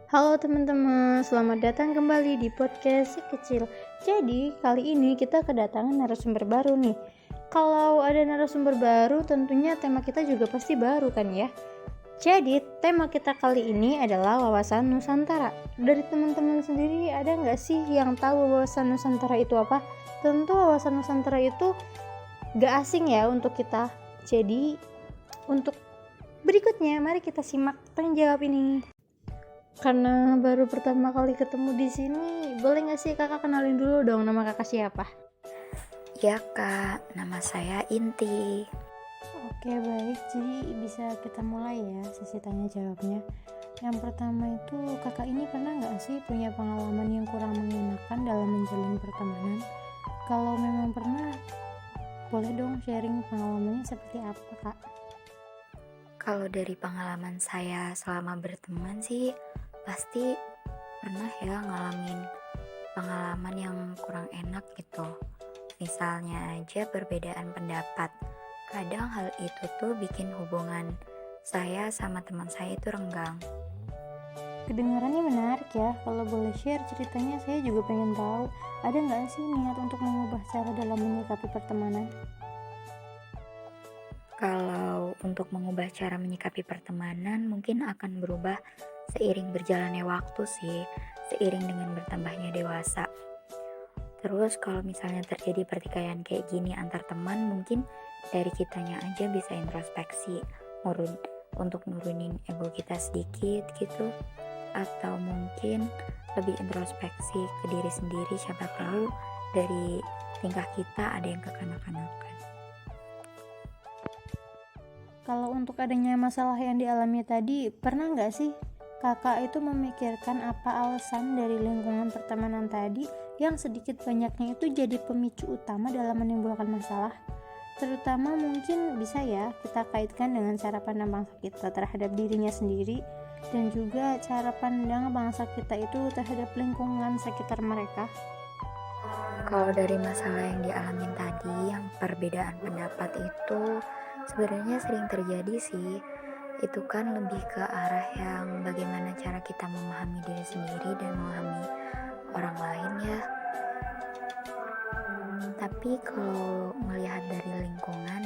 Halo teman-teman, selamat datang kembali di podcast Si Kecil. Jadi kali ini kita kedatangan narasumber baru nih. Kalau ada narasumber baru tentunya tema kita juga pasti baru kan ya. Jadi tema kita kali ini adalah wawasan Nusantara. Dari teman-teman sendiri ada nggak sih yang tahu wawasan Nusantara itu apa? Tentu wawasan Nusantara itu gak asing ya untuk kita. Jadi untuk berikutnya mari kita simak penjawab ini. Karena baru pertama kali ketemu di sini, boleh nggak sih kakak kenalin dulu dong nama kakak siapa? Ya kak, nama saya Inti. Oke baik, jadi bisa kita mulai ya sesi tanya jawabnya. Yang pertama itu kakak ini pernah nggak sih punya pengalaman yang kurang mengenakan dalam menjalin pertemanan? Kalau memang pernah, boleh dong sharing pengalamannya seperti apa kak? Kalau dari pengalaman saya selama berteman sih pasti pernah ya ngalamin pengalaman yang kurang enak gitu. Misalnya aja perbedaan pendapat. Kadang hal itu tuh bikin hubungan saya sama teman saya itu renggang. Kedengarannya menarik ya, kalau boleh share ceritanya saya juga pengen tahu. Ada nggak sih niat untuk mengubah cara dalam menyikapi pertemanan? Kalau untuk mengubah cara menyikapi pertemanan mungkin akan berubah seiring berjalannya waktu sih, seiring dengan bertambahnya dewasa. Terus kalau misalnya terjadi pertikaian kayak gini antar teman, mungkin dari kitanya aja bisa introspeksi, untuk nurunin ego kita sedikit gitu, atau mungkin lebih introspeksi ke diri sendiri, siapa tahu dari tingkah kita ada yang kekanak-kanakan. Kalau untuk adanya masalah yang dialami tadi, pernah nggak sih kakak itu memikirkan apa alasan dari lingkungan pertemanan tadi yang sedikit banyaknya itu jadi pemicu utama dalam menimbulkan masalah? Terutama mungkin bisa ya kita kaitkan dengan cara pandang bangsa kita terhadap dirinya sendiri dan juga cara pandang bangsa kita itu terhadap lingkungan sekitar mereka. Kalau dari masalah yang dialamin tadi, yang perbedaan pendapat itu sebenarnya sering terjadi sih. Itu kan lebih ke arah yang bagaimana cara kita memahami diri sendiri dan memahami orang lain ya. Tapi kalau melihat dari lingkungan,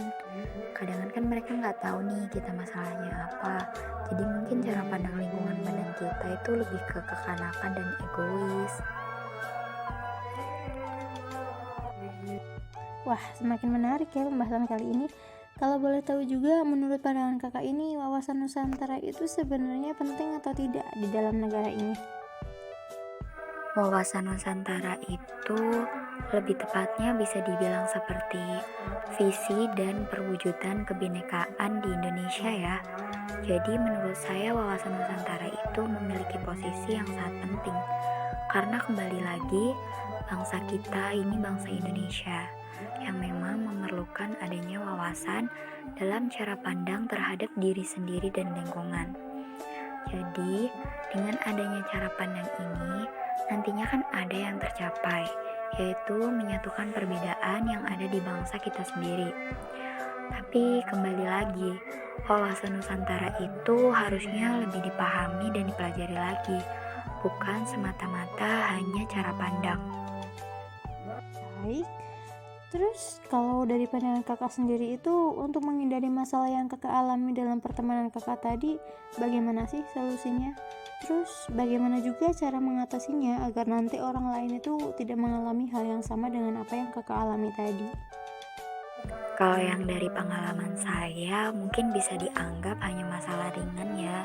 kadang kan mereka nggak tahu nih kita masalahnya apa. Jadi mungkin cara pandang lingkungan pandang kita itu lebih ke kekanakan dan egois. Wah, semakin menarik ya pembahasan kali ini. Kalau boleh tahu juga, menurut pandangan kakak ini, wawasan Nusantara itu sebenarnya penting atau tidak di dalam negara ini? Wawasan Nusantara itu lebih tepatnya bisa dibilang seperti visi dan perwujudan kebinekaan di Indonesia ya. Jadi menurut saya wawasan Nusantara itu memiliki posisi yang sangat penting. Karena kembali lagi, bangsa kita ini bangsa Indonesia yang memang memerlukan adanya wawasan dalam cara pandang terhadap diri sendiri dan lingkungan. Jadi, dengan adanya cara pandang ini, nantinya kan ada yang tercapai, yaitu menyatukan perbedaan yang ada di bangsa kita sendiri. Tapi kembali lagi, wawasan Nusantara itu harusnya lebih dipahami dan dipelajari lagi, bukan semata-mata hanya cara pandang. Baik. Terus kalau dari pandangan kakak sendiri itu untuk menghindari masalah yang kakak alami dalam pertemanan kakak tadi, bagaimana sih solusinya? Terus bagaimana juga cara mengatasinya agar nanti orang lain itu tidak mengalami hal yang sama dengan apa yang kakak alami tadi? Kalau yang dari pengalaman saya mungkin bisa dianggap hanya masalah ringan ya.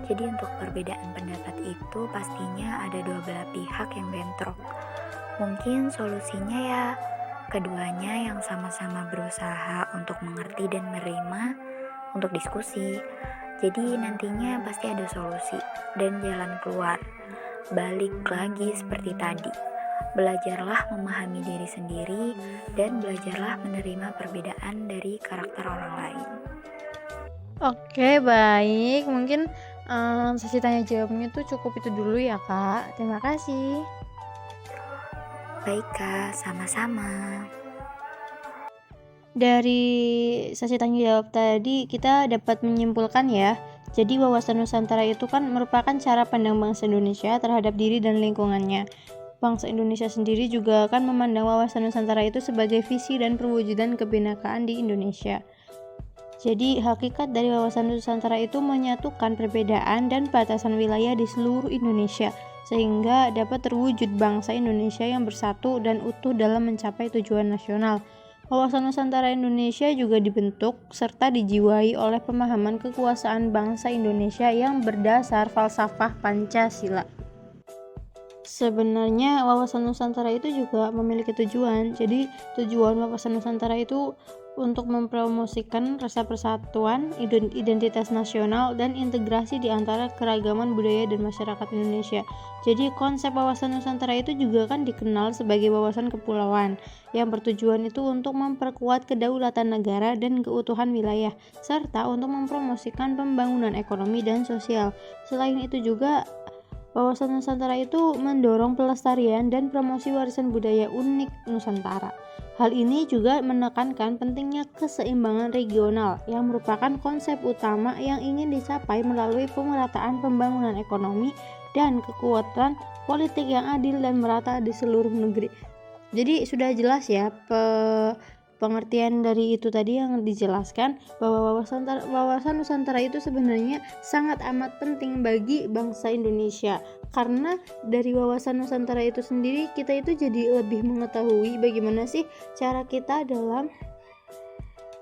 Jadi untuk perbedaan pendapat itu pastinya ada dua belah pihak yang bentrok. Mungkin solusinya ya keduanya yang sama-sama berusaha untuk mengerti dan menerima untuk diskusi. Jadi nantinya pasti ada solusi dan jalan keluar. Balik lagi seperti tadi. Belajarlah memahami diri sendiri dan belajarlah menerima perbedaan dari karakter orang lain. Oke, baik. Mungkin sesi tanya jawabnya tuh cukup itu dulu ya kak. Terima kasih. Baik Kak, sama-sama. Dari sesi tanya jawab tadi kita dapat menyimpulkan ya, Jadi wawasan Nusantara itu kan merupakan cara pandang bangsa Indonesia terhadap diri dan lingkungannya. Bangsa Indonesia sendiri juga akan memandang wawasan Nusantara itu sebagai visi dan perwujudan kebinekaan di Indonesia. Jadi hakikat dari wawasan Nusantara itu menyatukan perbedaan dan batasan wilayah di seluruh Indonesia sehingga dapat terwujud bangsa Indonesia yang bersatu dan utuh dalam mencapai tujuan nasional. Wawasan Nusantara Indonesia juga dibentuk serta dijiwai oleh pemahaman kekuasaan bangsa Indonesia yang berdasar falsafah Pancasila. Sebenarnya wawasan Nusantara itu juga memiliki tujuan. Jadi tujuan wawasan Nusantara itu untuk mempromosikan rasa persatuan, identitas nasional, dan integrasi di antara keragaman budaya dan masyarakat Indonesia. Jadi konsep wawasan Nusantara itu juga kan dikenal sebagai wawasan kepulauan yang bertujuan itu untuk memperkuat kedaulatan negara dan keutuhan wilayah, serta untuk mempromosikan pembangunan ekonomi dan sosial. Selain itu juga wawasan Nusantara itu mendorong pelestarian dan promosi warisan budaya unik Nusantara. Hal ini juga menekankan pentingnya keseimbangan regional yang merupakan konsep utama yang ingin dicapai melalui pemerataan pembangunan ekonomi dan kekuatan politik yang adil dan merata di seluruh negeri. Jadi sudah jelas ya pengertian dari itu tadi yang dijelaskan bahwa wawasan Nusantara itu sebenarnya sangat amat penting bagi bangsa Indonesia, karena dari wawasan Nusantara itu sendiri kita itu jadi lebih mengetahui bagaimana sih cara kita dalam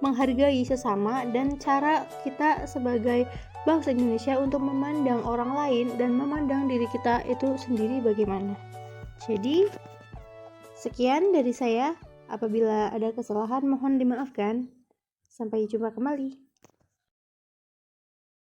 menghargai sesama dan cara kita sebagai bangsa Indonesia untuk memandang orang lain dan memandang diri kita itu sendiri bagaimana. Jadi sekian dari saya. Apabila ada kesalahan mohon dimaafkan. Sampai jumpa kembali.